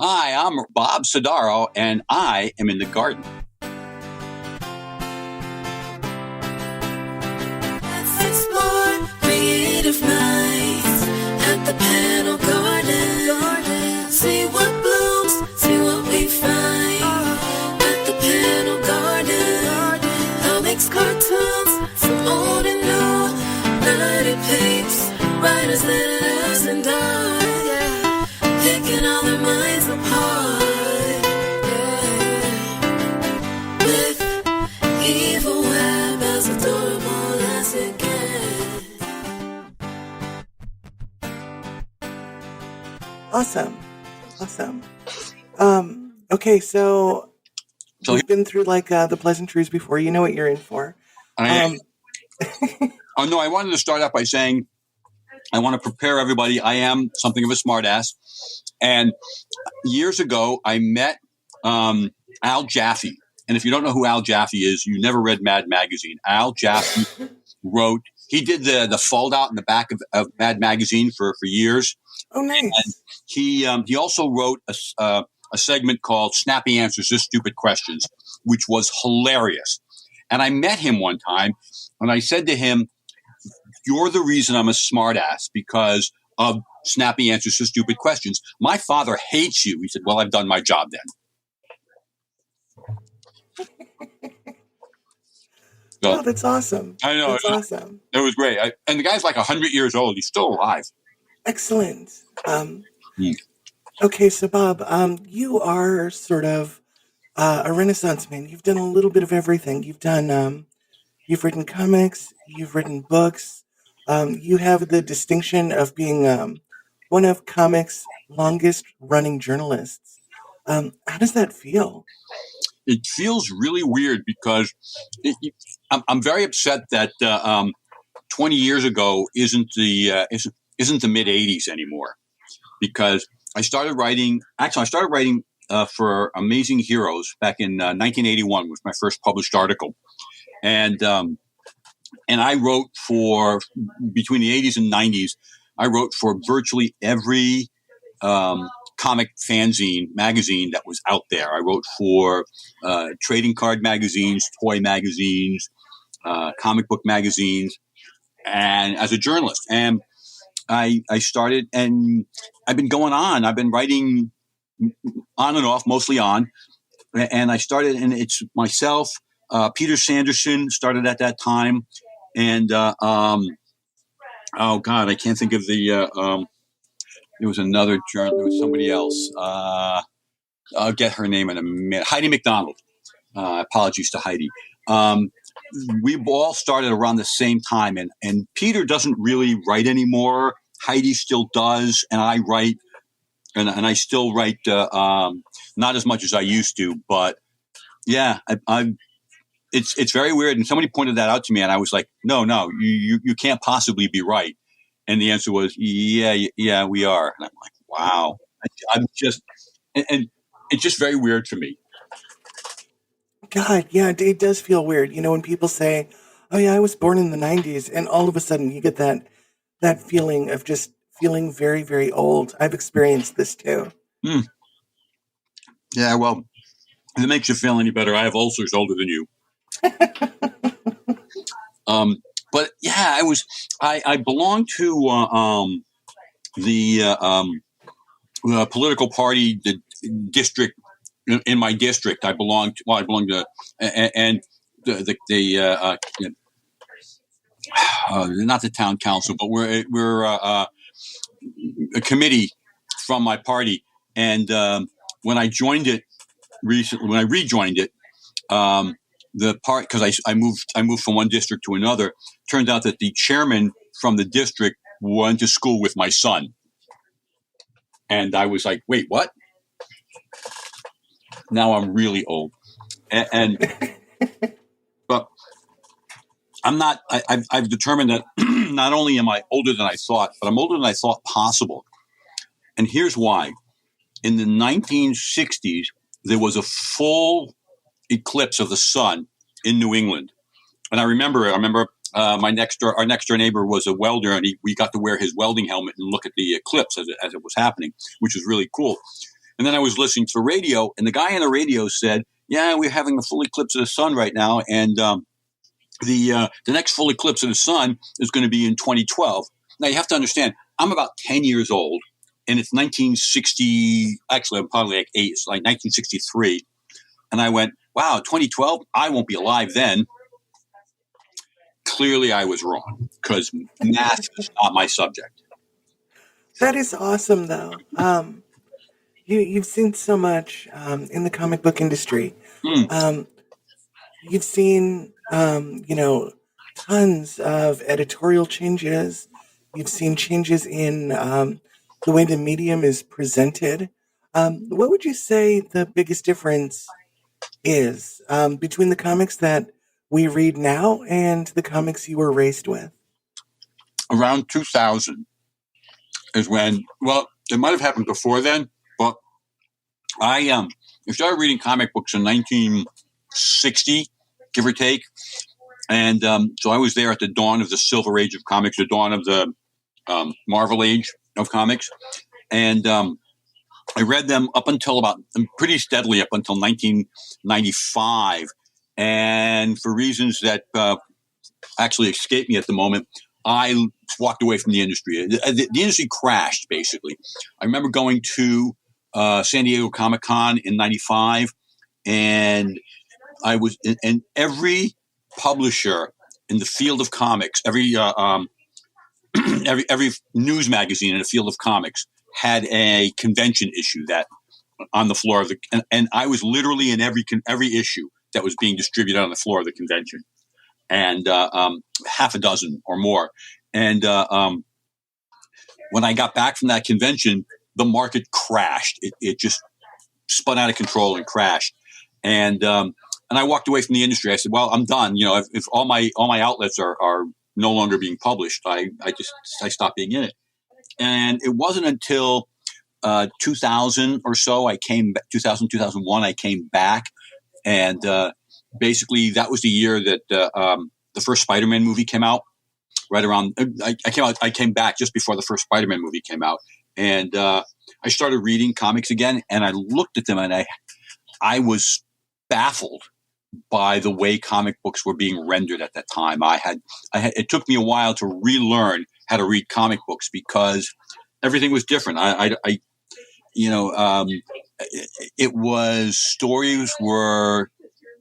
Hi, I'm Bob Sodaro, and I am in the garden. Let's explore creative minds at the panel garden. See what blooms, see what we find at the panel garden. Comics, cartoons, from old and new, nerdy peeps, writers, editors, and art. Picking all their minds apart, with evil web as adorable as it gets. Awesome. Okay, so you've been through the pleasantries before. You know what you're in for. Oh no, I wanted to start out by saying I want to prepare everybody. I am something of a smartass. And years ago, I met Al Jaffe. And if you don't know who Al Jaffe is, you never read Mad Magazine. Al Jaffe he did the fold out in the back of Mad Magazine for years. Oh, nice. And he also wrote a segment called Snappy Answers to Stupid Questions, which was hilarious. And I met him one time, and I said to him, "You're the reason I'm a smartass, because of snappy answers to stupid questions. My father hates you." He said, "Well, I've done my job then." Oh, that's awesome. I know. That's awesome. It was great. And the guy's like 100 years old. He's still alive. Excellent. Okay, so Bob, you are sort of a Renaissance man. You've done a little bit of everything. You've written comics. You've written books. You have the distinction of being one of comics' longest-running journalists. How does that feel? It feels really weird because I'm very upset that 20 years ago isn't the mid 80s anymore, because I started writing for Amazing Heroes back in 1981 was my first published article, and I wrote for, between the 80s and 90s, I wrote for virtually every comic fanzine magazine that was out there. I wrote for trading card magazines, toy magazines, comic book magazines, and as a journalist. And I started, and I've been going on. I've been writing on and off, mostly on. And I started, and it's myself, Peter Sanderson started at that time. And, oh God, I can't think of there was another journal. There was somebody else. I'll get her name in a minute. Heidi McDonald. Apologies to Heidi. We all started around the same time, and Peter doesn't really write anymore. Heidi still does, and I write, and I still write, not as much as I used to, but yeah, it's very weird. And somebody pointed that out to me, and I was like, no, you can't possibly be right. And the answer was, yeah, we are. And I'm like, wow. I'm just, and it's just very weird for me. God, yeah, it does feel weird. You know, when people say, "Oh yeah, I was born in the 90s," and all of a sudden you get that feeling of just feeling very, very old. I've experienced this too. Yeah, well, if it makes you feel any better, I have ulcers older than you. But yeah, I belong to the political party, the district. In my district, I belong to, and not the town council, but we're a committee from my party. And when I joined it recently, when I rejoined it, the part, because I moved from one district to another, turned out that the chairman from the district went to school with my son, and I was like, wait, what? Now I'm really old, and but I'm not. I've determined that not only am I older than I thought, but I'm older than I thought possible. And here's why: in the 1960s, there was a full eclipse of the sun in New England, and I remember our next door neighbor was a welder, and we got to wear his welding helmet and look at the eclipse as it was happening, which was really cool. And then I was listening to the radio, and the guy on the radio said, "Yeah, we're having a full eclipse of the sun right now, and the next full eclipse of the sun is going to be in 2012." Now you have to understand, I'm about 10 years old, and it's 1960. Actually, I'm probably like 8. It's like 1963, and I went, "Wow, 2012? I won't be alive then." Clearly, I was wrong because math is not my subject. That is awesome, though. You've seen so much in the comic book industry. Mm. You've seen, tons of editorial changes. You've seen changes in the way the medium is presented. What would you say the biggest difference is between the comics that we read now and the comics you were raised with? Around 2000 is when, well, it might have happened before then, but I started reading comic books in 1960, give or take. And so I was there at the dawn of the Silver Age of comics, the dawn of the Marvel Age of comics. And I read them up until pretty steadily up until 1995. And for reasons that actually escape me at the moment, I walked away from the industry. The industry crashed, basically. I remember going to San Diego Comic-Con in 95, and I was and every publisher in the field of comics, every news magazine in the field of comics had a convention issue that on the floor of the and I was literally in every issue that was being distributed on the floor of the convention, and half a dozen or more. And when I got back from that convention, the market crashed. It just spun out of control and crashed. And I walked away from the industry. I said, "Well, I'm done. You know, if all my outlets are no longer being published, I stopped being in it." And it wasn't until 2000 or so 2001 I came back, and basically that was the year that the first Spider-Man movie came out. Right around, I came back just before the first Spider-Man movie came out, and I started reading comics again. And I looked at them, and I was baffled by the way comic books were being rendered at that time. It took me a while to relearn how to read comic books because everything was different. It was, stories were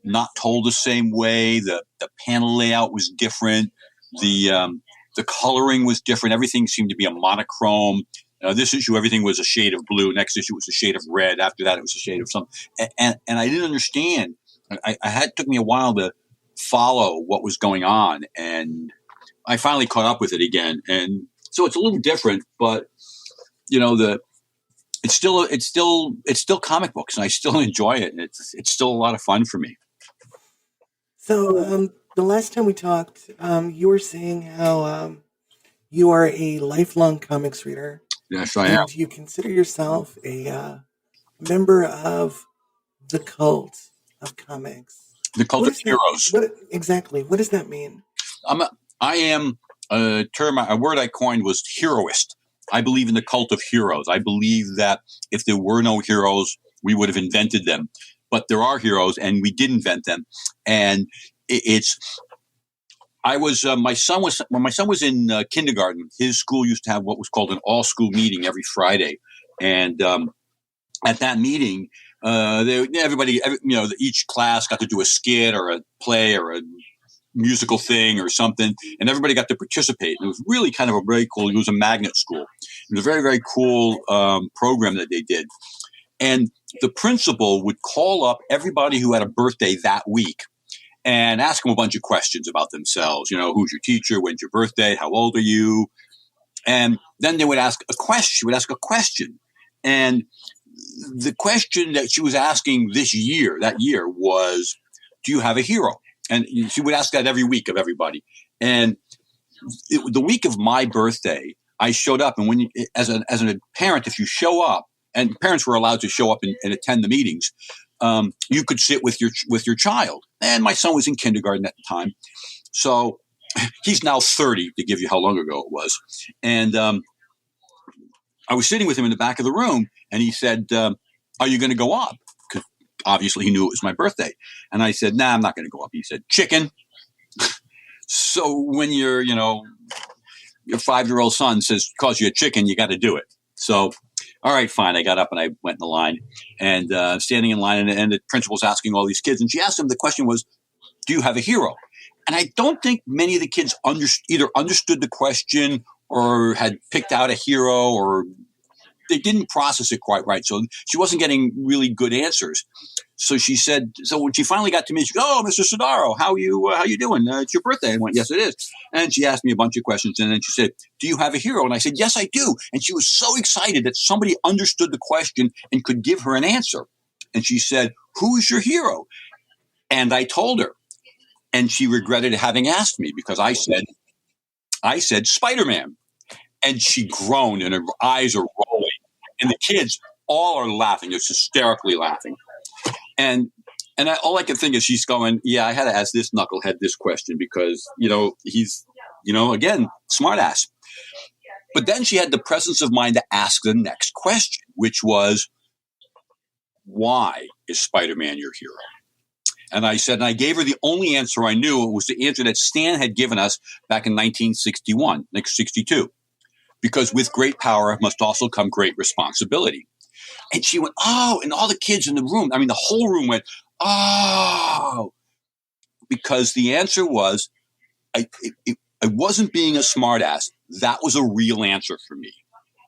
not told the same way. The panel layout was different. The coloring was different. Everything seemed to be a monochrome. This issue, everything was a shade of blue. Next issue was a shade of red. After that, it was a shade of something. And I didn't understand. It took me a while to follow what was going on, and I finally caught up with it again. And so it's a little different, but it's still comic books, and I still enjoy it. And it's still a lot of fun for me. So the last time we talked, you were saying how you are a lifelong comics reader. Yes, I am. And you consider yourself a member of the cult of comics. The cult of heroes. Exactly. What does that mean? I am a word I coined was heroist. I believe in the cult of heroes. I believe that if there were no heroes, we would have invented them. But there are heroes, and we did invent them. And when my son was in kindergarten, his school used to have what was called an all-school meeting every Friday. And at that meeting, each class got to do a skit or a play or a musical thing or something, and everybody got to participate. And it was really kind of a very cool. It was a magnet school. It was a very, very cool program that they did. And the principal would call up everybody who had a birthday that week and ask them a bunch of questions about themselves. Who's your teacher? When's your birthday? How old are you? And then they would ask a question. She would ask a question, and the question that she was asking that year was, "Do you have a hero?" And she would ask that every week of everybody. And the week of my birthday, I showed up. And as a parent, if you show up, and parents were allowed to show up and attend the meetings, you could sit with your child. And my son was in kindergarten at the time, so he's now 30, to give you how long ago it was. And I was sitting with him in the back of the room, and he said, are you going to go up? Because obviously he knew it was my birthday. And I said, nah, I'm not going to go up. He said, chicken. So when your 5-year-old son calls you a chicken, you got to do it. So, all right, fine. I got up and I went in the line and standing in line, and the principal's asking all these kids. And she asked them, the question was, do you have a hero? And I don't think many of the kids either understood the question or had picked out a hero, or they didn't process it quite right. So she wasn't getting really good answers. So she said, so when she finally got to me, she goes, oh, Mr. Sodaro, how you doing? It's your birthday. I went, yes, it is. And she asked me a bunch of questions. And then she said, do you have a hero? And I said, yes, I do. And she was so excited that somebody understood the question and could give her an answer. And she said, who's your hero? And I told her. And she regretted having asked me, because I said Spider-Man. And she groaned and her eyes are rolling. And the kids all are laughing. They're hysterically laughing. And all I can think is she's going, yeah, I had to ask this knucklehead this question because, he's, again, smartass. But then she had the presence of mind to ask the next question, which was, why is Spider-Man your hero? And I said, and I gave her the only answer I knew. It was the answer that Stan had given us back in 1961, 62. Because with great power must also come great responsibility. And she went, oh, and all the kids in the room, the whole room went, oh, because the answer was, I wasn't being a smartass. That was a real answer for me.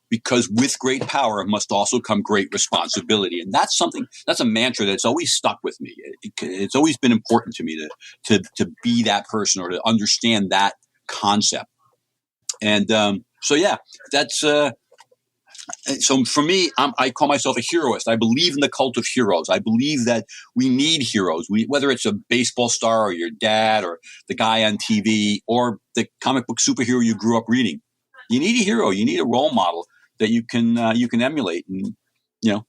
Because with great power must also come great responsibility. And that's a mantra that's always stuck with me. It's always been important to me to be that person or to understand that concept. And so, yeah, that's so for me, I call myself a heroist. I believe in the cult of heroes. I believe that we need heroes, whether it's a baseball star or your dad or the guy on TV or the comic book superhero you grew up reading. You need a hero. You need a role model that you can emulate and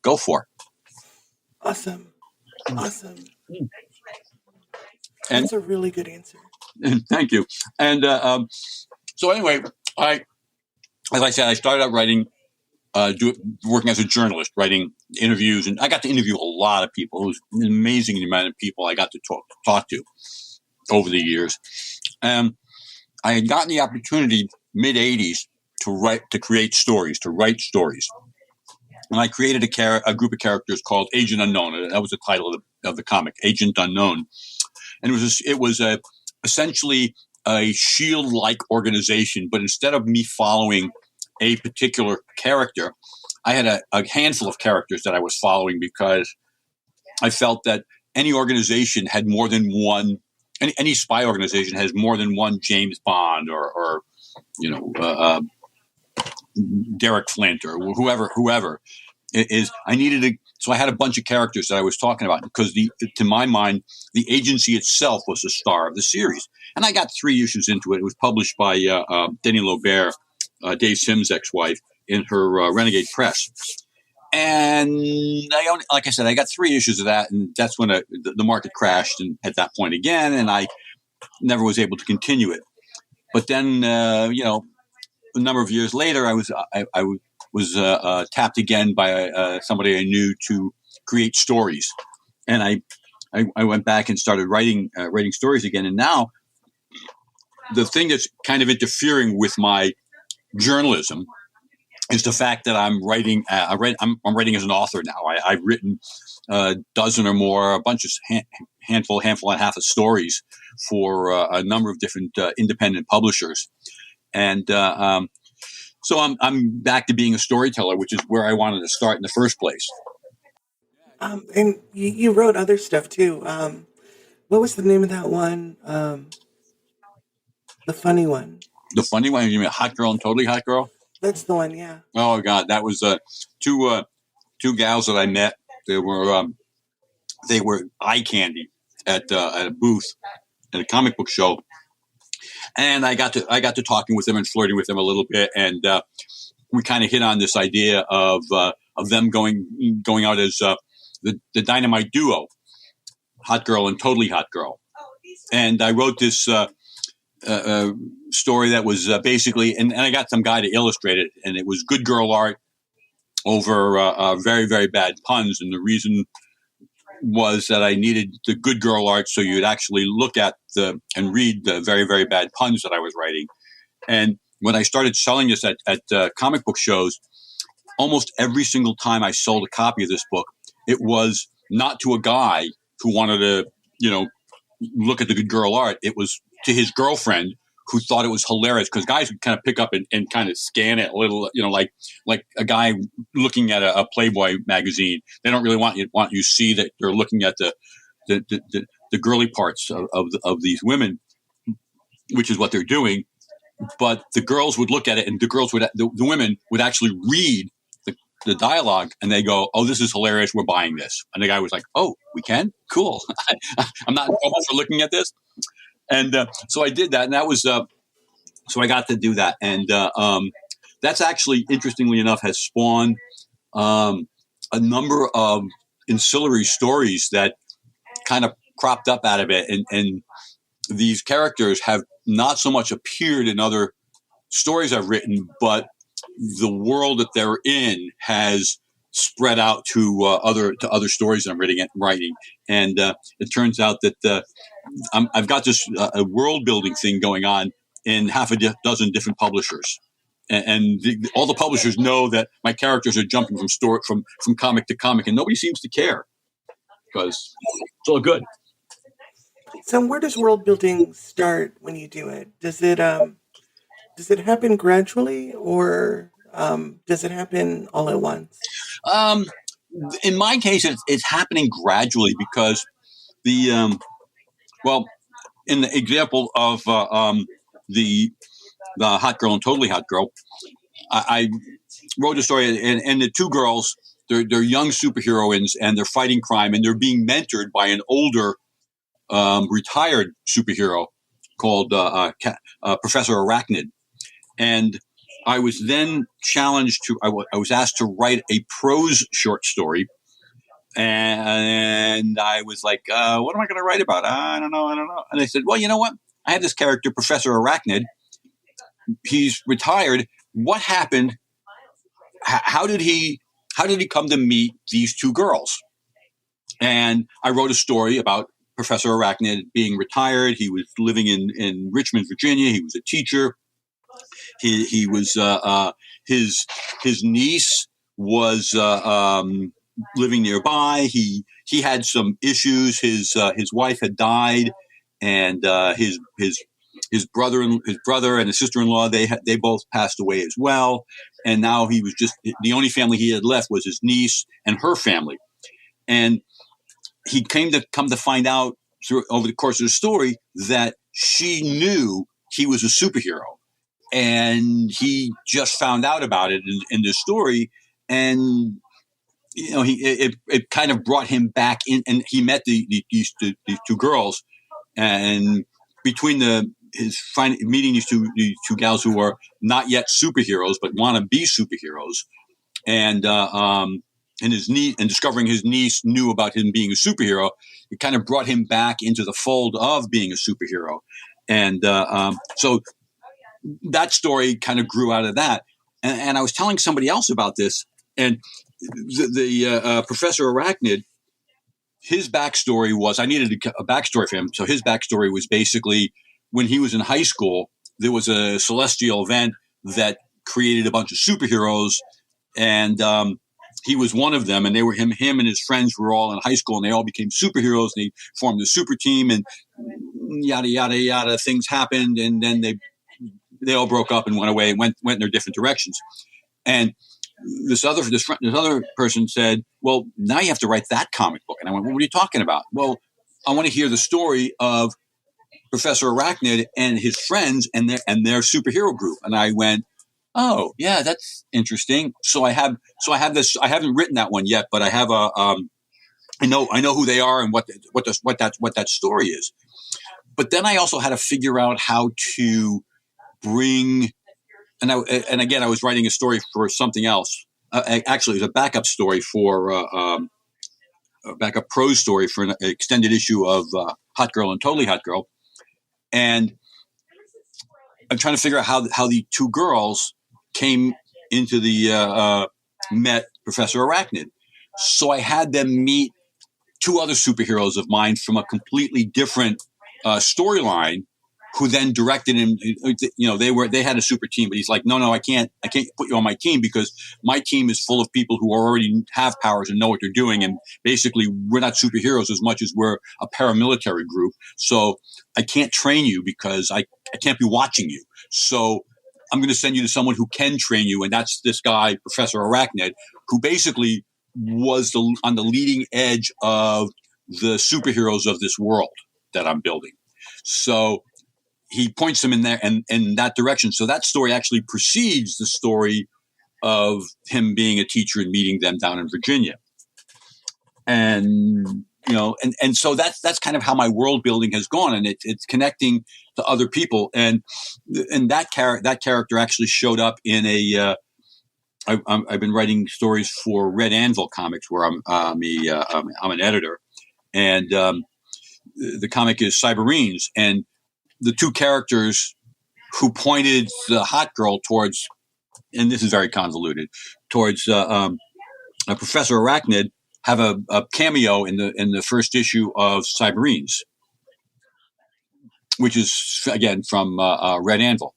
go for. Awesome. And that's a really good answer. Thank you. And so anyway, as I said, I started out writing, working as a journalist, writing interviews, and I got to interview a lot of people. It was an amazing amount of people I got to talk to over the years. I had gotten the opportunity mid-'80s to create stories, to write stories. And I created a group of characters called Agent Unknown. That was the title of the comic, Agent Unknown. And it was essentially a S.H.I.E.L.D. like organization, but instead of me following a particular character, I had a handful of characters that I was following because I felt that any organization had more than one, any spy organization has more than one James Bond or Derek Flint or whoever it is. So I had a bunch of characters that I was talking about because to my mind, the agency itself was the star of the series. And I got 3 issues into it. It was published by Denny Lobert, Dave Sims' ex-wife, in her Renegade Press. And like I said, I got 3 issues of that, and that's when the market crashed and at that point again, and I never was able to continue it. But then, a number of years later, I was tapped again by somebody I knew to create stories, and I went back and started writing stories again. And now, the thing that's kind of interfering with my journalism is the fact that I'm writing. I'm writing as an author now. I've written a dozen or more, a bunch of handful and a half of stories for a number of different independent publishers, and so I'm back to being a storyteller, which is where I wanted to start in the first place. And you wrote other stuff too. What was the name of that one? The funny one. The funny one? You mean Hot Girl and Totally Hot Girl? That's the one, yeah. Oh God, that was two gals that I met. They were eye candy at a booth at a comic book show, and I got to talking with them and flirting with them a little bit, and we kind of hit on this idea of them going out as the dynamite duo, Hot Girl and Totally Hot Girl, and I wrote this story that was basically, and I got some guy to illustrate it, and it was good girl art, over very, very bad puns. And the reason was that I needed the good girl art so you'd actually look at and read the very, very bad puns that I was writing. And when I started selling this at comic book shows, almost every single time I sold a copy of this book, it was not to a guy who wanted to, look at the good girl art. It was to his girlfriend who thought it was hilarious, because guys would kind of pick up and kind of scan it a little, like a guy looking at a Playboy magazine. They don't really want you to see that they're looking at the girly parts of these women, which is what they're doing. But the girls would look at it, and the women would actually read the dialogue, and they go, "Oh, this is hilarious. We're buying this." And the guy was like, "Oh, we can? Cool. I'm not in trouble for looking at this." And so I did that, and that was so I got to do that, and that's actually, interestingly enough, has spawned a number of ancillary stories that kind of cropped up out of it, and these characters have not so much appeared in other stories I've written, but the world that they're in has spread out to other stories that I'm writing. And it turns out that I've got this a world building thing going on in half a dozen different publishers, and all the publishers know that my characters are jumping from comic to comic, and nobody seems to care because it's all good. So where does world building start when you do it? Does it happen gradually, or does it happen all at once? In my case, it's happening gradually, because in the example of the Hot Girl and Totally Hot Girl, I wrote a story, and the two girls, they're young superheroines, and they're fighting crime, and they're being mentored by an older retired superhero called Professor Arachnid. And I was then challenged I was asked to write a prose short story. And I was like, what am I going to write about? I don't know. And they said, well, you know what? I have this character, Professor Arachnid. He's retired. What happened? How did he come to meet these two girls? And I wrote a story about Professor Arachnid being retired. He was living in Richmond, Virginia. He was a teacher. He was his niece was living nearby. He had some issues. His wife had died, and his brother and his sister-in-law, they both passed away as well. And now he was just, the only family he had left was his niece and her family. And he come to find out over the course of the story that she knew he was a superhero, and he just found out about it in this story. And it kind of brought him back in, and he met these two girls, and between meeting these two gals who are not yet superheroes but want to be superheroes, and his niece, and discovering his niece knew about him being a superhero, it kind of brought him back into the fold of being a superhero. And so that story kind of grew out of that. And I was telling somebody else about this, and the Professor Arachnid, his backstory was, I needed a backstory for him. So his backstory was basically, when he was in high school, there was a celestial event that created a bunch of superheroes, and he was one of them, and they were him and his friends were all in high school, and they all became superheroes, and they formed a super team, and yada yada yada. Things happened, and then they all broke up and went away and went in their different directions. And this other person said, "Well, now you have to write that comic book." And I went, "Well, what are you talking about?" "Well, I want to hear the story of Professor Arachnid and his friends and their superhero group." And I went, "Oh, yeah, that's interesting." So I have this. I haven't written that one yet, but I have I know who they are and what that story is. But then I also had to figure out how to bring, and again, I was writing a story for something else. Actually, it was a backup story for a backup prose story for an extended issue of Hot Girl and Totally Hot Girl, and I'm trying to figure out how the two girls came into met Professor Arachnid. So I had them meet two other superheroes of mine from a completely different storyline, who then directed him. They had a super team, but he's like, no, I can't put you on my team because my team is full of people who already have powers and know what they're doing. And basically we're not superheroes as much as we're a paramilitary group. So I can't train you because I can't be watching you. So I'm going to send you to someone who can train you. And that's this guy, Professor Arachnid, who basically was on the leading edge of the superheroes of this world that I'm building. So he points them in there and in that direction. So that story actually precedes the story of him being a teacher and meeting them down in Virginia. And, and so that's kind of how my world building has gone. And it's connecting to other people. And that character actually showed up in I've been writing stories for Red Anvil Comics, where I'm an editor. And the comic is Cyberines. And the two characters who pointed the hot girl towards, and this is very convoluted, towards Professor Arachnid, have a cameo in the first issue of Cyberines, which is again from Red Anvil.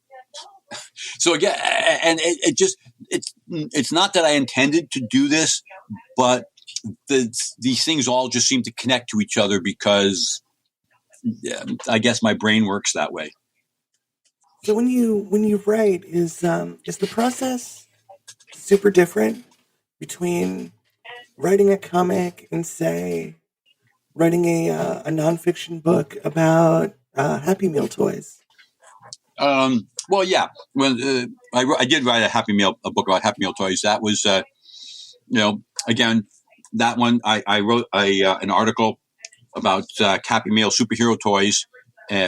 So again, and it's not that I intended to do this, but these things all just seem to connect to each other because I guess my brain works that way. So when you write, is the process super different between writing a comic and, say, writing a nonfiction book about Happy Meal toys? Well, yeah. When I did write a book about Happy Meal toys. That was, again, that one I wrote an article about Happy Meal superhero toys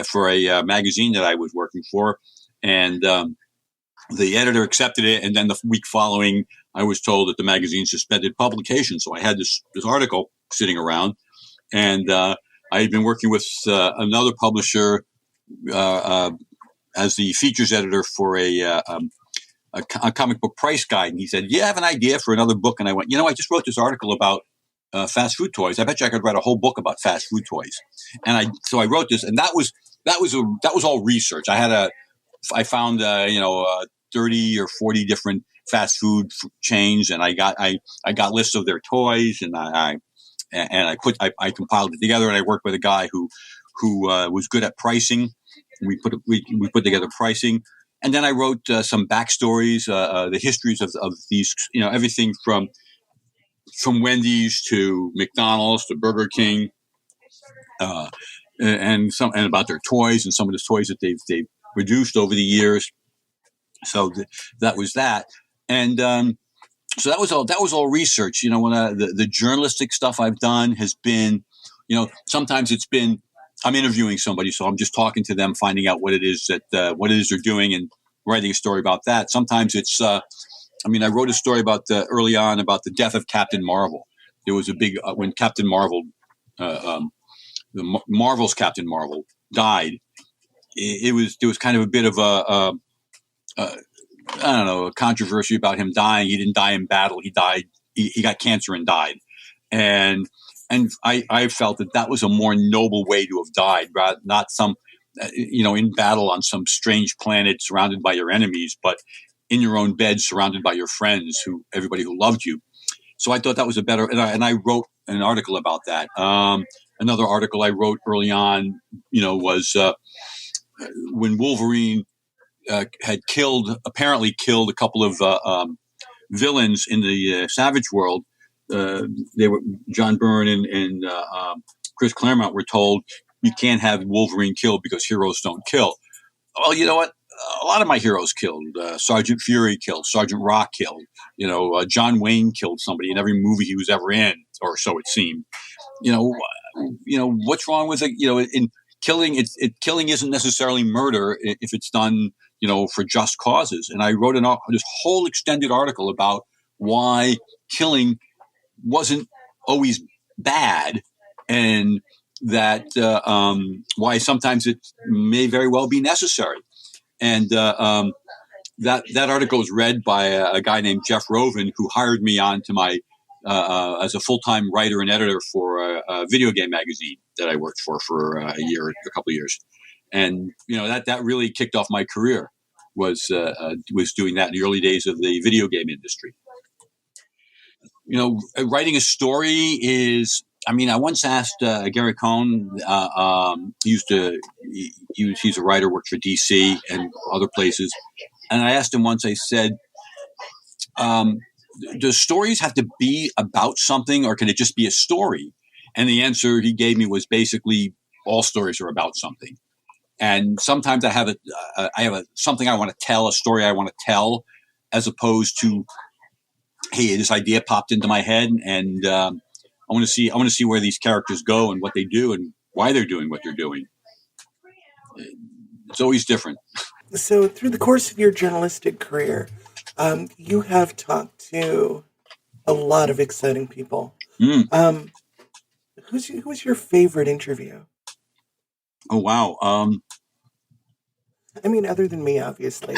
for a magazine that I was working for, and the editor accepted it. And then the week following, I was told that the magazine suspended publication. So I had this article sitting around, and I had been working with another publisher as the features editor for a comic book price guide. And he said, "You have an idea for another book?" And I went, I just wrote this article about fast food toys. I bet you I could write a whole book about fast food toys. And so I wrote this, and that was all research. I found 30 or 40 different fast food chains, and I got lists of their toys, and I compiled it together, and I worked with a guy who was good at pricing. We put together pricing, and then I wrote some backstories, the histories of these, everything from Wendy's to McDonald's to Burger King, and about their toys and some of the toys that they've produced over the years. So that was that, and so that was all research. When the journalistic stuff I've done has been, sometimes it's been I'm interviewing somebody, so I'm just talking to them, finding out what it is they're doing, and writing a story about that. Sometimes it's I wrote a story early on about the death of Captain Marvel. There was a big when Captain Marvel, Marvel's Captain Marvel died. There was kind of a bit of a controversy about him dying. He didn't die in battle. He died. He got cancer and died. And I felt that was a more noble way to have died, rather not some, in battle on some strange planet surrounded by your enemies, but in your own bed surrounded by your friends, everybody who loved you. So I thought that was a better, and I wrote an article about that. Another article I wrote early on, was when Wolverine had apparently killed a couple of villains in the Savage World. They were John Byrne and Chris Claremont were told, you can't have Wolverine killed because heroes don't kill. Well, you know what? A lot of my heroes killed. Sergeant Fury killed. Sergeant Rock killed. John Wayne killed somebody in every movie he was ever in, or so it seemed. What's wrong with it? In killing, killing isn't necessarily murder if it's done, for just causes. And I wrote this whole extended article about why killing wasn't always bad, and that why sometimes it may very well be necessary. And that article was read by a guy named Jeff Rovin, who hired me on to my as a full-time writer and editor for a video game magazine that I worked for a couple of years, and that really kicked off my career. Was doing that in the early days of the video game industry. Writing a story is. I mean, I once asked Gary Cohn. He's a writer, worked for DC and other places, and I asked him once. I said, "Do stories have to be about something, or can it just be a story?" And the answer he gave me was basically all stories are about something. And sometimes I have something I want to tell, a story I want to tell, as opposed to, hey, this idea popped into my head, and I want to see where these characters go and what they do and why they're doing what they're doing. It's always different. So through the course of your journalistic career, you have talked to a lot of exciting people. Who's your favorite interview? Oh, wow. I mean, other than me, obviously.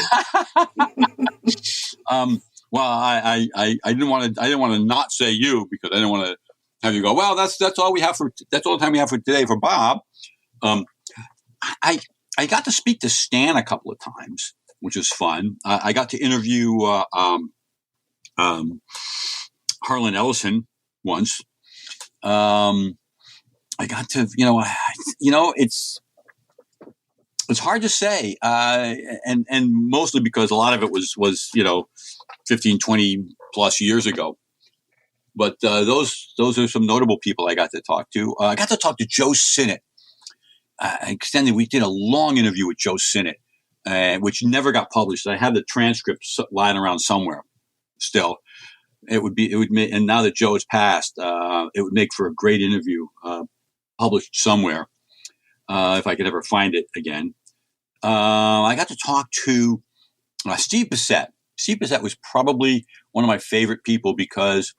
Well, I didn't want to not say you, because I didn't want to have you go, well, that's all the time we have for today for Bob. I got to speak to Stan a couple of times, which was fun. I got to interview Harlan Ellison once. I got to, it's hard to say, and mostly because a lot of it was 15, 20 plus years ago. But those are some notable people I got to talk to. I got to talk to Joe Sinnott. We did a long interview with Joe Sinnott, which never got published. I have the transcript lying around somewhere still. It would make, and now that Joe has passed, it would make for a great interview, published somewhere, if I could ever find it again. I got to talk to Steve Bissette. Steve Bissette was probably one of my favorite people, because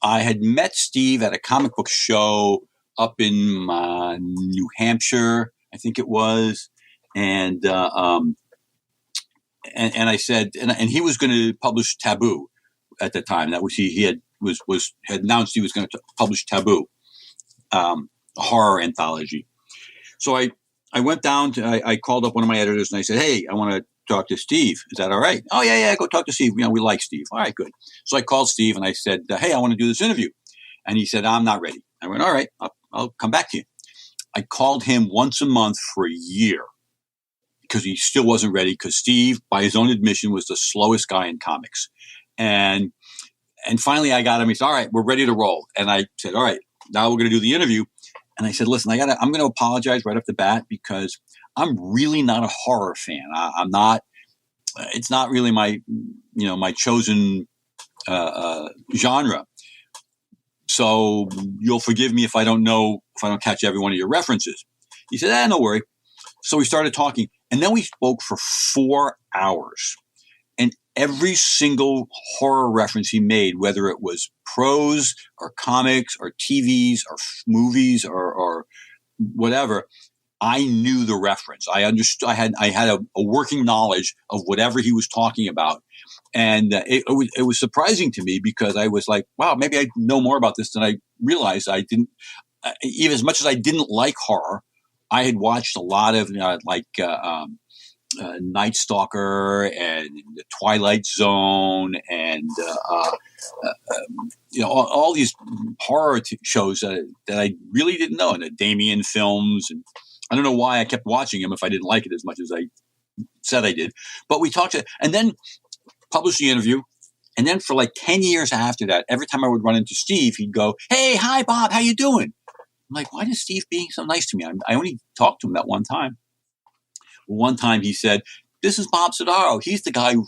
I had met Steve at a comic book show up in New Hampshire, I think it was, and I said, and he was going to publish Taboo at the time. That was he had announced he was going to publish Taboo, a horror anthology. So I went down I called up one of my editors and I said, hey, I want to talk to Steve. Is that all right? Oh, yeah, go talk to Steve. We like Steve. All right, good. So I called Steve and I said, hey, I want to do this interview. And he said, I'm not ready. I went, all right, I'll come back to you. I called him once a month for a year because he still wasn't ready, because Steve, by his own admission, was the slowest guy in comics. And finally I got him. He said, all right, we're ready to roll. And I said, all right, now we're going to do the interview. And I said, listen, I'm going to apologize right off the bat, because I'm really not a horror fan. I'm not. It's not really my chosen genre. So you'll forgive me if I don't catch every one of your references. He said, no worry. So we started talking, and then we spoke for 4 hours. And every single horror reference he made, whether it was prose or comics or TVs or movies or whatever, I knew the reference. I understood. I had a working knowledge of whatever he was talking about, and it was surprising to me, because I was like, wow, maybe I know more about this than I realized. I didn't. Even as much as I didn't like horror, I had watched a lot of Night Stalker and The Twilight Zone and all these horror shows that I really didn't know, and the Damien films. And I don't know why I kept watching them if I didn't like it as much as I said I did. But we talked and then published the interview. And then for like 10 years after that, every time I would run into Steve, he'd go, hey, hi, Bob, how you doing? I'm like, why is Steve being so nice to me? I only talked to him that one time. One time he said, this is Bob Sodaro. He's the guy who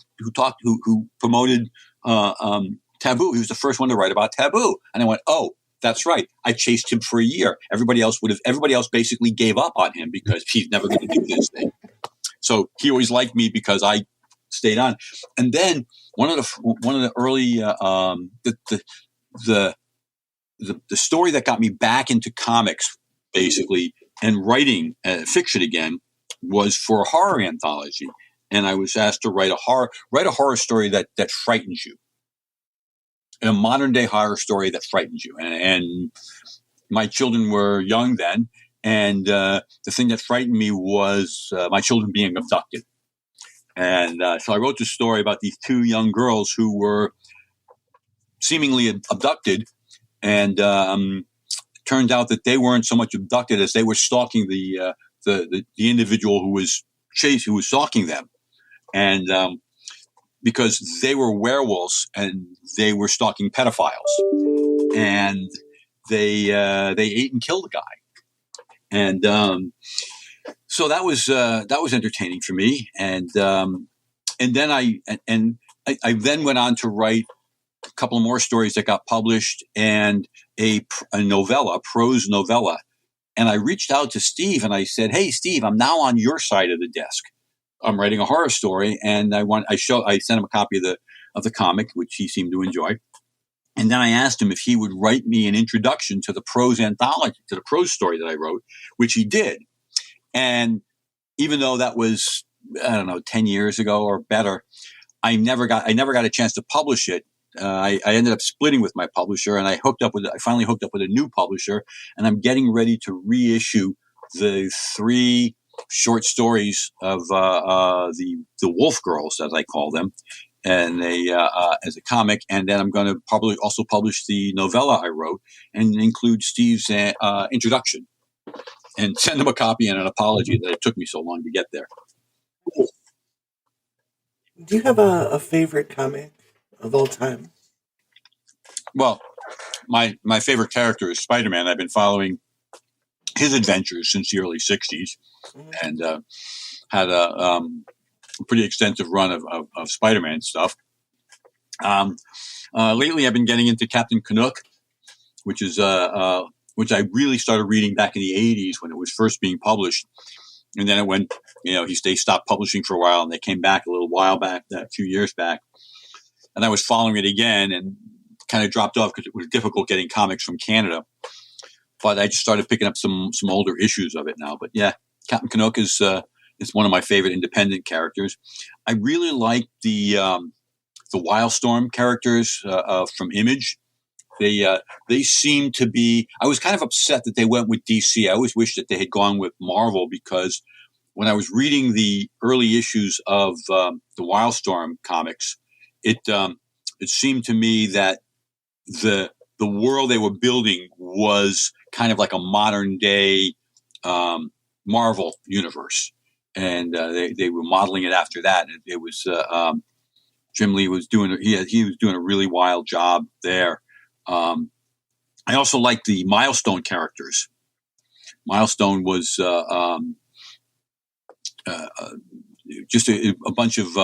promoted Taboo. He was the first one to write about Taboo. And I went, oh, that's right. I chased him for a year. Everybody else basically gave up on him because he's never going to do this thing. So he always liked me because I stayed on. And then one of the early the story that got me back into comics, basically, and writing fiction again, was for a horror anthology. and I was asked to write a horror story that frightens you, a modern day horror story that frightens you. And my children were young then, and the thing that frightened me was my children being abducted. And so I wrote this story about these two young girls who were seemingly abducted, and turned out that they weren't so much abducted as they were stalking the individual who was stalking them, and because they were werewolves and they were stalking pedophiles, and they ate and killed the guy, and so that was entertaining for me, and then I then went on to write a couple more stories that got published and a novella, a prose novella. And I reached out to Steve and I said, "Hey, Steve, I'm now on your side of the desk. I'm writing a horror story, and I sent him a copy of the comic, which he seemed to enjoy. And then I asked him if he would write me an introduction to the prose anthology, to the prose story that I wrote, which he did. And even though that was, 10 years ago or better, I never got a chance to publish it. I ended up splitting with my publisher, and I finally hooked up with a new publisher, and I'm getting ready to reissue the 3 short stories of the Wülf Girlz, as I call them, and as a comic. And then I'm going to probably also publish the novella I wrote and include Steve's introduction, and send him a copy and an apology that it took me so long to get there. Do you have a favorite comic of all time? Well, my favorite character is Spider-Man. I've been following his adventures since the early 60s, and had a pretty extensive run of Spider-Man stuff. Lately, I've been getting into Captain Canuck, which I really started reading back in the 80s when it was first being published. And then it went, they stopped publishing for a while, and they came back a few years back. And I was following it again and kind of dropped off because it was difficult getting comics from Canada. But I just started picking up some older issues of it now. But yeah, Captain Canuck is one of my favorite independent characters. I really like the Wildstorm characters from Image. They seem to be. I was kind of upset that they went with DC. I always wished that they had gone with Marvel, because when I was reading the early issues of the Wildstorm comics, it seemed to me that the world they were building was kind of like a modern day Marvel universe, and they were modeling it after that. It was Jim Lee was doing he was doing a really wild job there. I also like the Milestone characters. Milestone was just a bunch of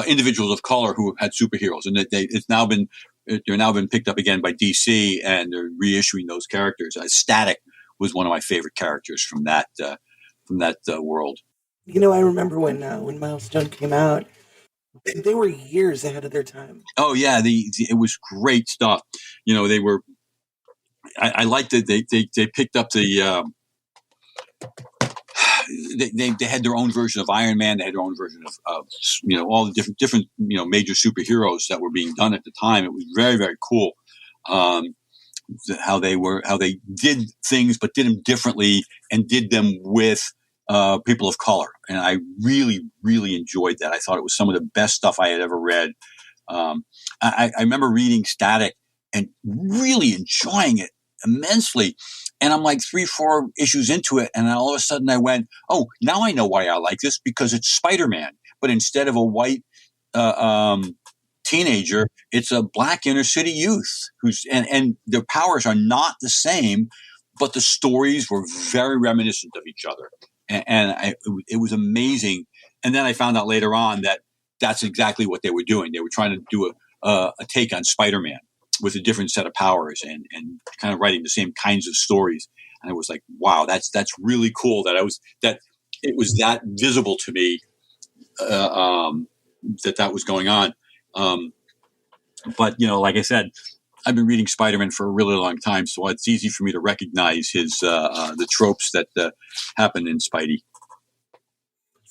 individuals of color who had superheroes, and they're now been picked up again by DC, and they're reissuing those characters. Static was one of my favorite characters from that world. I remember when Milestone came out, they were years ahead of their time. Oh yeah, it was great stuff. They were. I liked that they picked up the. They had their own version of Iron Man. They had their own version of all the different major superheroes that were being done at the time. It was very, very cool how they did things, but did them differently, and did them with people of color. And I really, really enjoyed that. I thought it was some of the best stuff I had ever read. I remember reading Static and really enjoying it immensely. And I'm like 3-4 issues into it, and all of a sudden I went, "Oh, now I know why I like this, because it's Spider-Man, but instead of a white teenager, it's a black inner city youth and their powers are not the same, but the stories were very reminiscent of each other, and it was amazing." And then I found out later on that that's exactly what they were doing. They were trying to do a take on Spider-Man with a different set of powers, and kind of writing the same kinds of stories. And I was like, wow, that's really cool that it was that visible to me, that was going on. But like I said, I've been reading Spider-Man for a really long time, so it's easy for me to recognize his the tropes that happen in Spidey.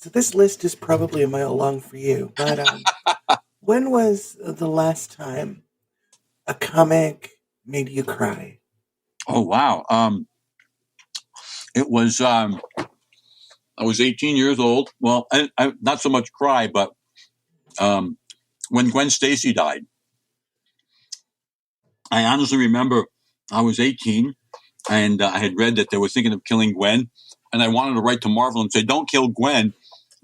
So this list is probably a mile long for you, but when was the last time a comic made you cry? Oh, wow. It was, I was 18 years old. Well, I not so much cry, but when Gwen Stacy died, I honestly remember I was 18 and I had read that they were thinking of killing Gwen. And I wanted to write to Marvel and say, don't kill Gwen.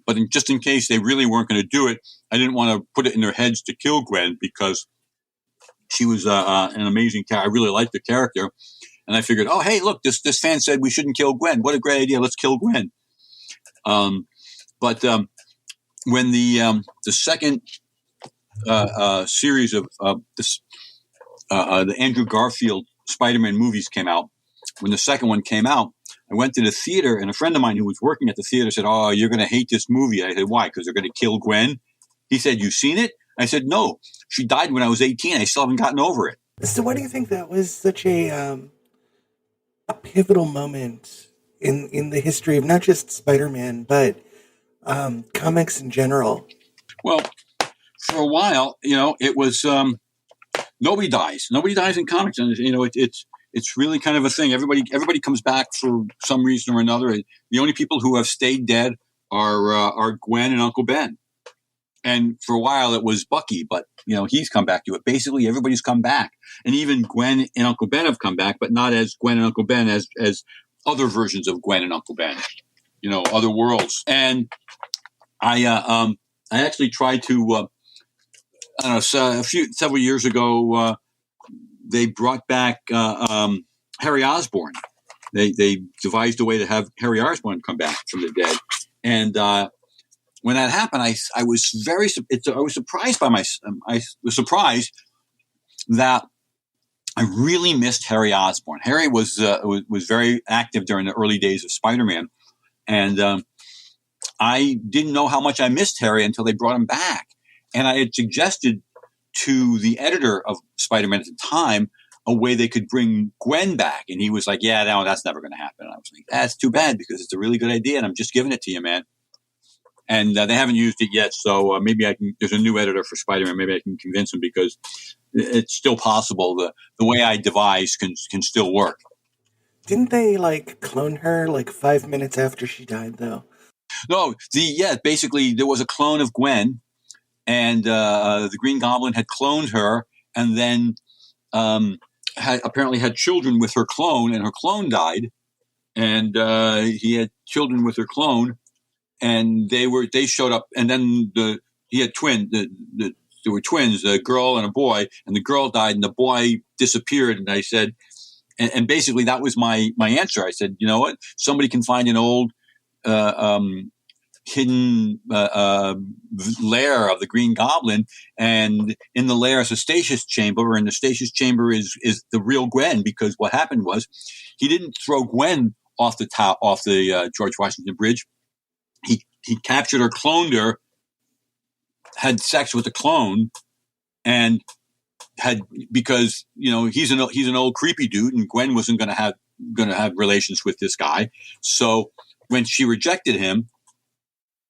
But just in case they really weren't going to do it, I didn't want to put it in their heads to kill Gwen because she was an amazing character. I really liked the character. And I figured, oh, hey, look, this fan said we shouldn't kill Gwen. What a great idea. Let's kill Gwen. But when the second series of the Andrew Garfield Spider-Man movies came out, when the second one came out, I went to the theater, and a friend of mine who was working at the theater said, oh, you're going to hate this movie. I said, why? Because they're going to kill Gwen? He said, you've seen it? I said, no. She died when I was 18. I still haven't gotten over it. So why do you think that was such a pivotal moment in the history of not just Spider-Man, but comics in general? Well, for a while, it was nobody dies. Nobody dies in comics. And, it's really kind of a thing. Everybody comes back for some reason or another. The only people who have stayed dead are Gwen and Uncle Ben. And for a while it was Bucky, but he's come back to it. Basically, everybody's come back, and even Gwen and Uncle Ben have come back, but not as Gwen and Uncle Ben, as other versions of Gwen and Uncle Ben. Other worlds. And I actually tried to. Several years ago. They brought back Harry Osborn. They devised a way to have Harry Osborn come back from the dead. And when that happened, I was surprised I was surprised that I really missed Harry Osborn. Harry was very active during the early days of Spider-Man, and I didn't know how much I missed Harry until they brought him back. And I had suggested to the editor of Spider-Man at the time a way they could bring Gwen back. And he was like, yeah, no, that's never going to happen. And I was like, that's too bad because it's a really good idea. And I'm just giving it to you, man. And they haven't used it yet. So maybe there's a new editor for Spider-Man. Maybe I can convince him because it's still possible. The way I devise can still work. Didn't they clone her 5 minutes after she died though? No, basically there was a clone of Gwen. And the Green Goblin had cloned her, and then apparently had children with her clone, and her clone died. And he had children with her clone, and they showed up. And then he had twins. There were twins, a girl and a boy, and the girl died, and the boy disappeared. And I said, and basically that was my answer. I said, you know what? Somebody can find an old hidden lair of the Green Goblin, and in the lair is a stasis chamber, and the stasis chamber is the real Gwen, because what happened was he didn't throw Gwen off the George Washington Bridge. He captured her, cloned her, had sex with the clone, and because he's an old creepy dude, and Gwen wasn't going to have relations with this guy. So when she rejected him,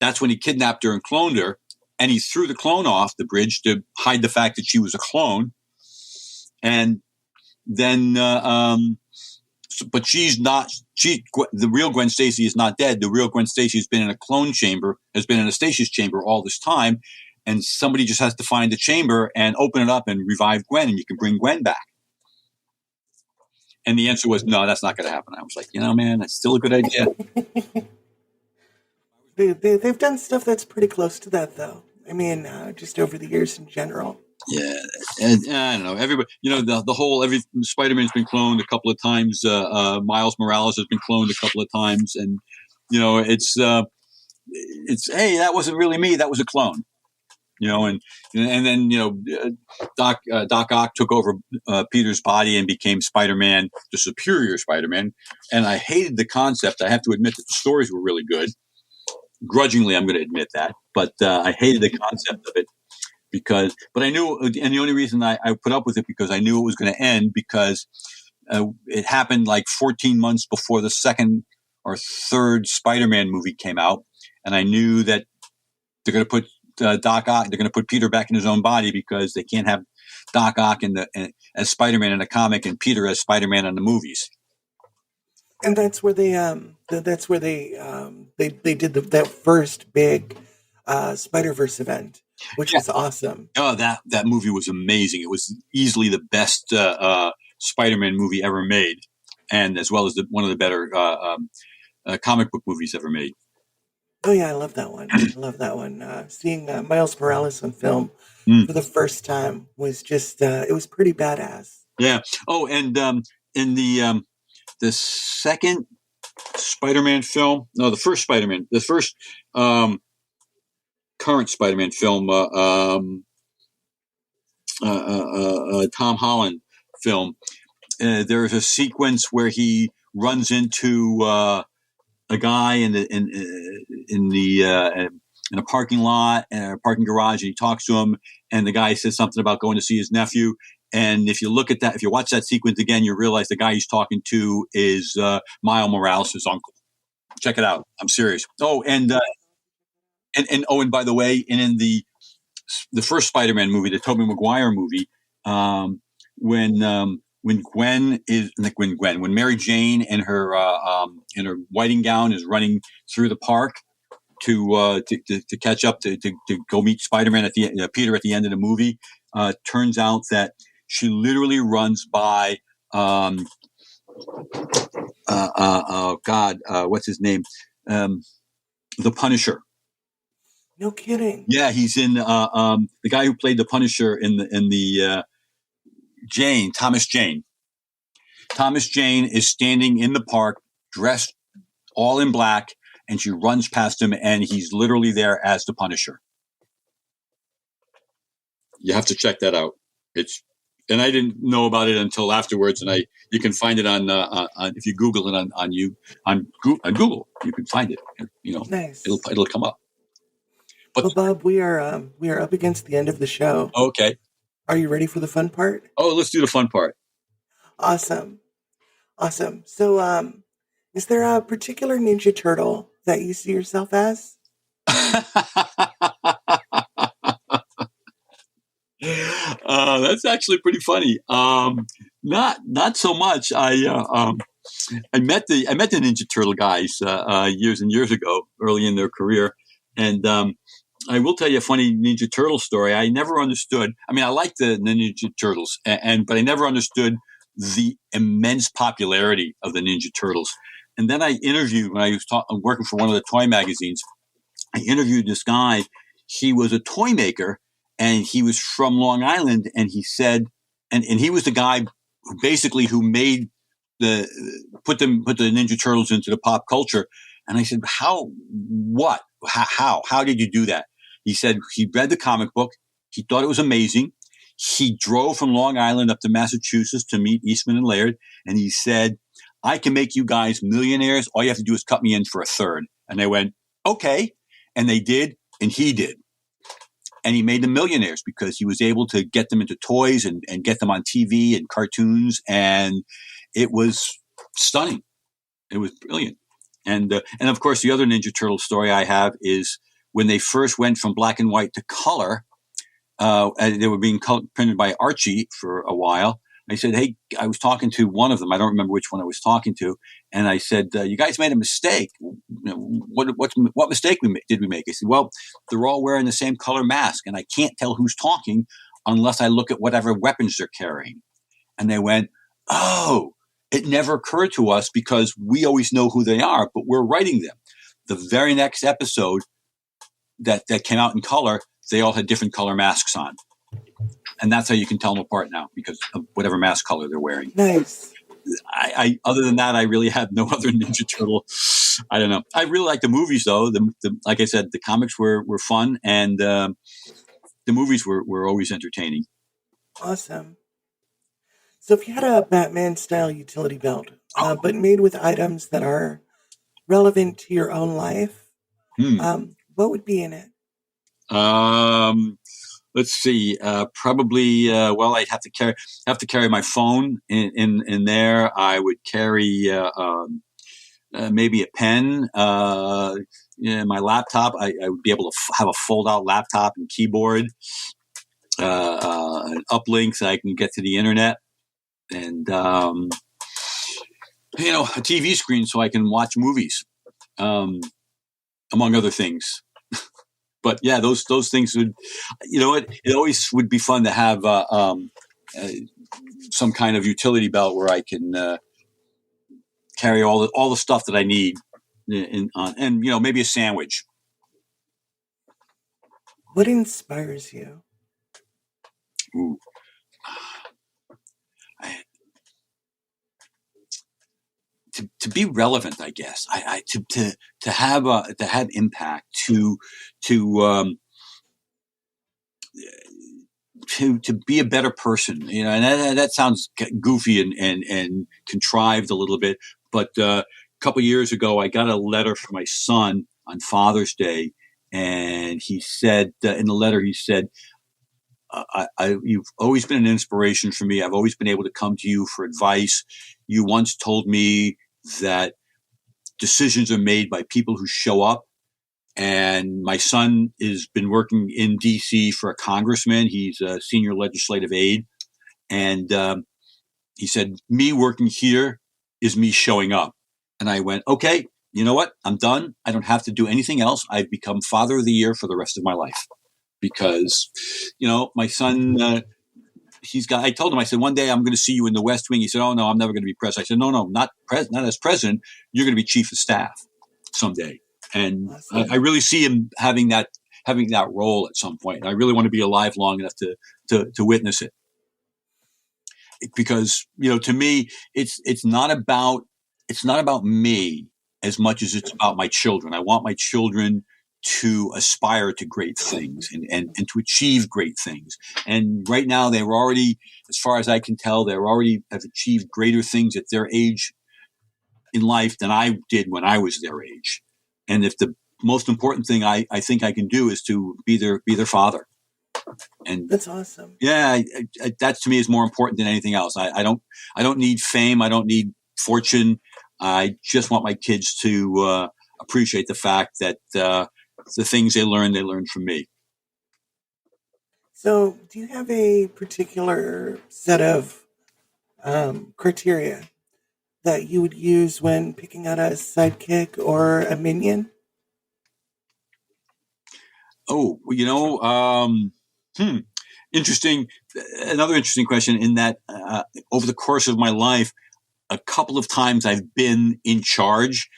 that's when he kidnapped her and cloned her, and he threw the clone off the bridge to hide the fact that she was a clone. And then, but the real Gwen Stacy is not dead. The real Gwen Stacy has been in a stasis chamber all this time, and somebody just has to find the chamber and open it up and revive Gwen, and you can bring Gwen back. And the answer was, no, that's not going to happen. I was like, man, that's still a good idea. They've done stuff that's pretty close to that, though. I mean, just over the years in general. Yeah, and I don't know. Everybody, every Spider-Man's been cloned a couple of times. Miles Morales has been cloned a couple of times, and it's hey, that wasn't really me. That was a clone. And then Doc Ock took over Peter's body and became Spider-Man, the superior Spider-Man. And I hated the concept. I have to admit that the stories were really good. Grudgingly, I'm going to admit that, but I hated the concept of it but I knew, and the only reason I put up with it because I knew it was going to end, because it happened 14 months before the second or third Spider-Man movie came out, and I knew that they're going to put Doc Ock. They're going to put Peter back in his own body because they can't have Doc Ock as Spider-Man in a comic and Peter as Spider-Man in the movies. And that's where they did that first big Spider-Verse event, which was awesome. Oh, that movie was amazing. It was easily the best Spider-Man movie ever made, and as well as one of the better comic book movies ever made. Oh yeah, I love that one. Seeing Miles Morales on film for the first time was just it was pretty badass. Yeah. Oh, and in the second Spider-Man film, no, the first Spider-Man, the first current Spider-Man film, Tom Holland film, there's a sequence where he runs into a guy in a parking lot, a parking garage, and he talks to him, and the guy says something about going to see his nephew. And if you look at that, if you watch that sequence again, you realize the guy he's talking to is Miles Morales' uncle. Check it out. I'm serious. Oh, and by the way, and in the first Spider-Man movie, the Tobey Maguire movie, when Mary Jane in her whiting gown is running through the park to catch up to go meet Spider-Man Peter at the end of the movie, turns out that she literally runs by what's his name, the Punisher. No kidding. Yeah, he's in the guy who played the Punisher in the Thomas Jane. Thomas Jane is standing in the park, dressed all in black, and she runs past him, and he's literally there as the Punisher. You have to check that out. And I didn't know about it until afterwards, and you can find it on if you Google it on Google, you can find it. Nice. It'll come up. But well, Bob, we are up against the end of the show. Okay. Are you ready for the fun part? Oh, let's do the fun part. Awesome. So, is there a particular Ninja Turtle that you see yourself as? That's actually pretty funny. Not so much. I met the Ninja Turtle guys years and years ago, early in their career, and I will tell you a funny Ninja Turtle story. I never understood. I mean, I like the Ninja Turtles, but I never understood the immense popularity of the Ninja Turtles. And then I interviewed, when I was working for one of the toy magazines, I interviewed this guy. He was a toy maker, and he was from Long Island. And he said, and he was the guy who made put the Ninja Turtles into the pop culture. And I said, how did you do that? He said he read the comic book. He thought it was amazing. He drove from Long Island up to Massachusetts to meet Eastman and Laird. And he said, I can make you guys millionaires. All you have to do is cut me in for a third. And they went, okay. And they did. And he did. And he made them millionaires because he was able to get them into toys and get them on TV and cartoons. And it was stunning. It was brilliant. And of course, the other Ninja Turtle story I have is when they first went from black and white to color, and they were being printed by Archie for a while. I said, hey, I was talking to one of them. I don't remember which one I was talking to. And I said, you guys made a mistake. What mistake did we make? He said, well, they're all wearing the same color mask, and I can't tell who's talking unless I look at whatever weapons they're carrying. And they went, oh, it never occurred to us because we always know who they are, but we're writing them. The very next episode that came out in color, they all had different color masks on. And that's how you can tell them apart now because of whatever mask color they're wearing. Nice. I other than that, I really have no other Ninja Turtle. I don't know. I really like the movies, though. Like I said, the comics were fun, and the movies were always entertaining. Awesome. So if you had a Batman-style utility belt, but made with items that are relevant to your own life, what would be in it? Let's see. Probably. Well, I'd have to carry my phone in there. I would carry maybe a pen. my laptop. I would be able to have a fold-out laptop and keyboard, an uplink so I can get to the internet, and a TV screen so I can watch movies, among other things. But yeah, those things would, it always would be fun to have some kind of utility belt where I can carry all the stuff that I need, and maybe a sandwich. What inspires you? Ooh. To be relevant, I guess. To have impact, to be a better person, and that sounds goofy and contrived a little bit. But a couple of years ago, I got a letter from my son on Father's Day, and he said in the letter, he said, you've always been an inspiration for me. I've always been able to come to you for advice. You once told me that decisions are made by people who show up. And my son has been working in D.C. for a congressman. He's a senior legislative aide. And he said, me working here is me showing up. And I went, okay, you know what? I'm done. I don't have to do anything else. I've become Father of the Year for the rest of my life. Because, my son, I told him, I said, one day I'm going to see you in the West Wing. He said, oh, no, I'm never going to be president. I said, no, not as president. You're going to be chief of staff someday. And awesome. I really see him having that role at some point. And I really want to be alive long enough to witness it. Because, to me, it's not about me as much as it's about my children. I want my children to aspire to great things and to achieve great things. And right now they're already, as far as I can tell, have achieved greater things at their age in life than I did when I was their age. And if the most important thing I think I can do is to be their father. And that's awesome. Yeah. That to me is more important than anything else. I don't need fame. I don't need fortune. I just want my kids to appreciate the fact that, the things they learn from me. So do you have a particular set of criteria that you would use when picking out a sidekick or a minion? Oh, interesting. Another interesting question in that over the course of my life, a couple of times I've been in charge,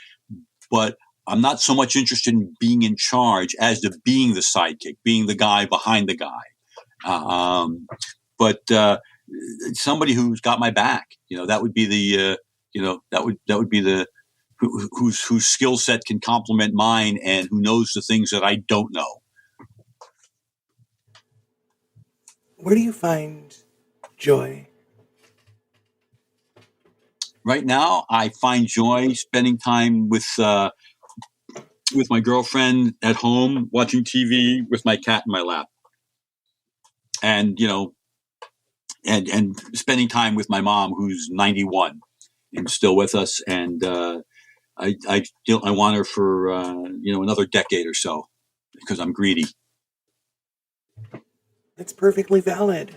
but I'm not so much interested in being in charge as to being the sidekick, being the guy behind the guy. But somebody who's got my back, that would be the, that would be the whose skill set can complement mine and who knows the things that I don't know. Where do you find joy? Right now, I find joy spending time with my girlfriend at home, watching TV with my cat in my lap, and and spending time with my mom, who's 91 and still with us, and I want her for another decade or so because I'm greedy. That's perfectly valid.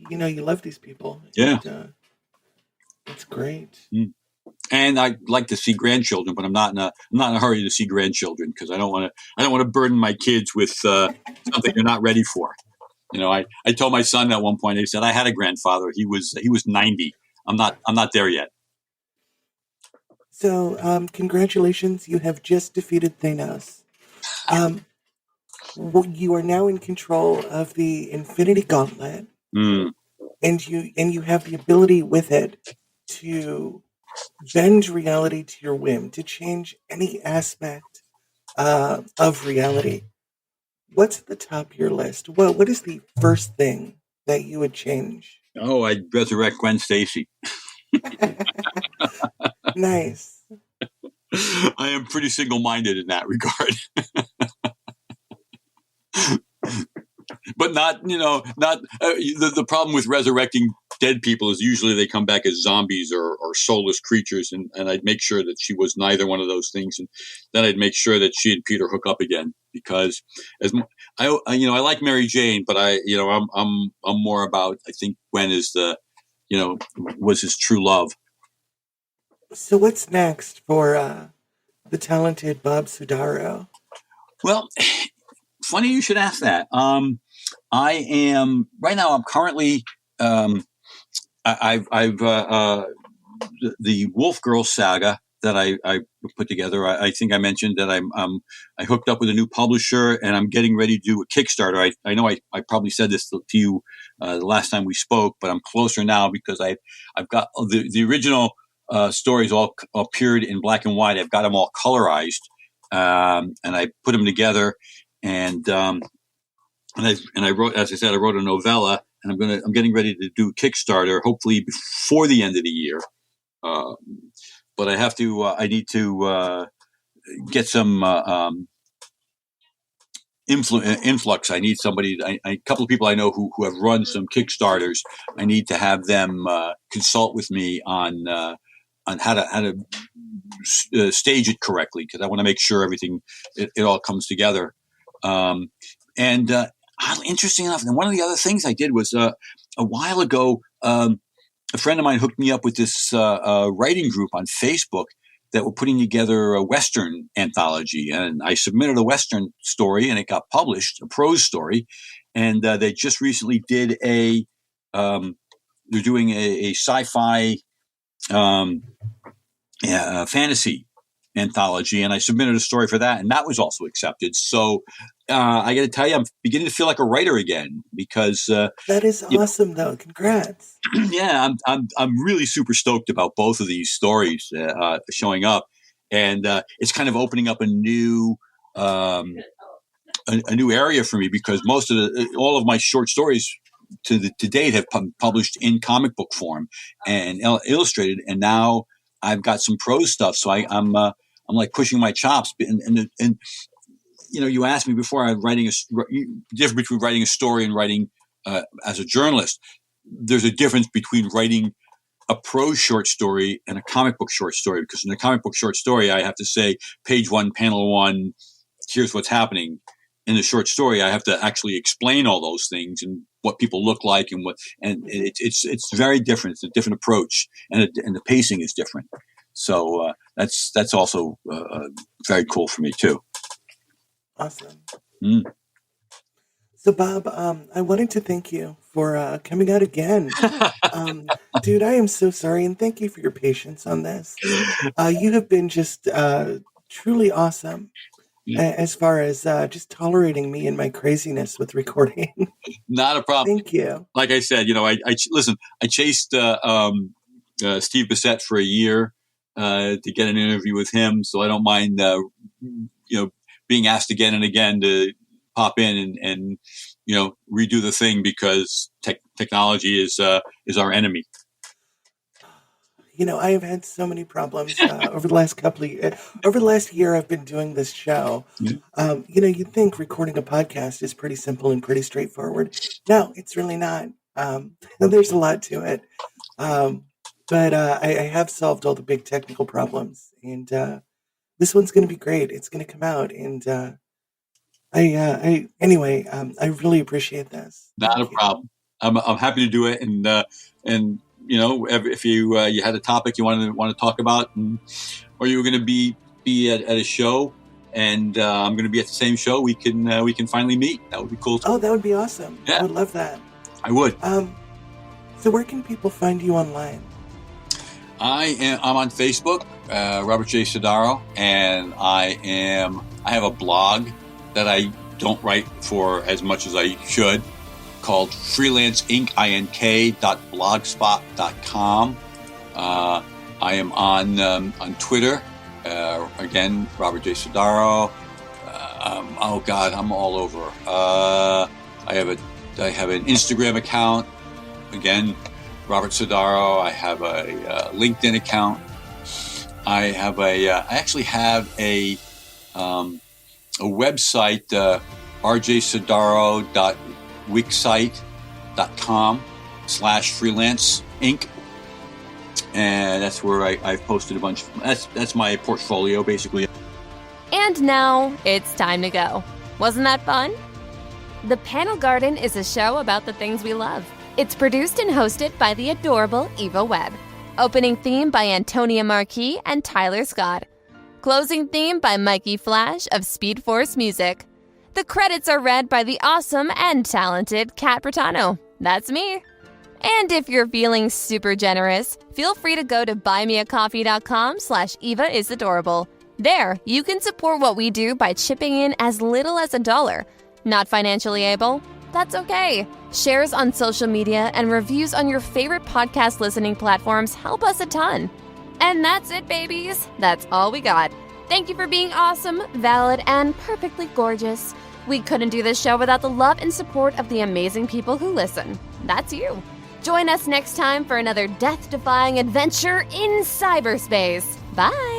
You love these people. Yeah, it's great. Mm. And I'd like to see grandchildren, but I'm not in a hurry to see grandchildren because I don't want to burden my kids with something they're not ready for. I told my son at one point, he said, I had a grandfather. He was 90. I'm not there yet. So, congratulations. You have just defeated Thanos. You are now in control of the Infinity Gauntlet. Mm. And you have the ability with it to bend reality to your whim, to change any aspect of reality. What's at the top of your list? What is the first thing that you would change? Oh, I'd resurrect Gwen Stacy. Nice. I am pretty single-minded in that regard. But not the problem with resurrecting dead people is usually they come back as zombies or soulless creatures, and I'd make sure that she was neither one of those things, and then I'd make sure that she and Peter hook up again, because I like Mary Jane, but I'm more about, I think Gwen is was his true love. So what's next for the talented Bob Sodaro? Well, funny you should ask that. I am right now. I'm currently I've the Wülf Girlz saga that I put together. I think I mentioned that I hooked up with a new publisher, and I'm getting ready to do a Kickstarter. I know I probably said this to you the last time we spoke, but I'm closer now because I've got the original stories all appeared in black and white. I've got them all colorized, and I put them together, and I wrote, as I said, I wrote a novella, and I'm getting ready to do Kickstarter, hopefully before the end of the year. But I need to get some influx. I need somebody, a couple of people I know who have run some Kickstarters. I need to have them consult with me on how to stage it correctly, because I want to make sure everything it all comes together. Interesting enough, and one of the other things I did was a while ago, a friend of mine hooked me up with this writing group on Facebook that were putting together a Western anthology. And I submitted a Western story, and it got published, a prose story. And they just recently did they're doing a sci-fi fantasy anthology, and I submitted a story for that, and that was also accepted. So I got to tell you, I'm beginning to feel like a writer again, because that is awesome, though. Congrats! Yeah, I'm really super stoked about both of these stories showing up, and it's kind of opening up a new area for me, because all of my short stories to date have published in comic book form and illustrated, and now I've got some prose stuff, so I'm like pushing my chops. And you asked me before, I'm writing difference between writing a story and writing as a journalist. There's a difference between writing a prose short story and a comic book short story, because in a comic book short story, I have to say page 1, panel 1, here's what's happening. In the short story, I have to actually explain all those things and what people look like, and it's very different. It's a different approach, and the pacing is different. So that's also very cool for me too. Awesome. So Bob, I wanted to thank you for coming out again. Dude, I am so sorry, and thank you for your patience on this. You have been just truly awesome. As far as just tolerating me and my craziness with recording. Not a problem. Thank you. Like I said, I chased Steve Bissette for a year to get an interview with him, so I don't mind being asked again and again to pop in and redo the thing, because technology is our enemy. I have had so many problems over the last over the last year I've been doing this show. Yeah. You'd think recording a podcast is pretty simple and pretty straightforward. No, it's really not. There's a lot to it. But I have solved all the big technical problems, and this one's going to be great. It's going to come out, and I really appreciate this. Not a problem. I'm happy to do it, and if you had a topic you want to talk about, or you were going to be at a show, and I'm going to be at the same show, we can finally meet. That would be cool too. Oh, that would be awesome. Yeah. I would love that. I would. So where can people find you online? I'm on Facebook, Robert J. Sodaro, and I have a blog that I don't write for as much as I should, called freelanceinc.blogspot.com. I am on Twitter, again, Robert J. Sodaro. Oh God, I'm all over. I have an Instagram account, again, Robert Sodaro. I have a LinkedIn account. I actually have a website, rjsodaro.wixsite.com. /freelance inc. And that's where I've posted a bunch. That's my portfolio, basically. And now it's time to go. Wasn't that fun? The Panel Garden is a show about the things we love. It's produced and hosted by the adorable Eva Webb. Opening theme by Antonia Marquis and Tyler Scott. Closing theme by Mikey Flash of Speed Force Music. The credits are read by the awesome and talented Kat Britano. That's me. And if you're feeling super generous, feel free to go to buymeacoffee.com/EvaIsAdorable. There, you can support what we do by chipping in as little as $1. Not financially able? That's okay. Shares on social media and reviews on your favorite podcast listening platforms help us a ton. And that's it, babies. That's all we got. Thank you for being awesome, valid, and perfectly gorgeous. We couldn't do this show without the love and support of the amazing people who listen. That's you. Join us next time for another death-defying adventure in cyberspace. Bye!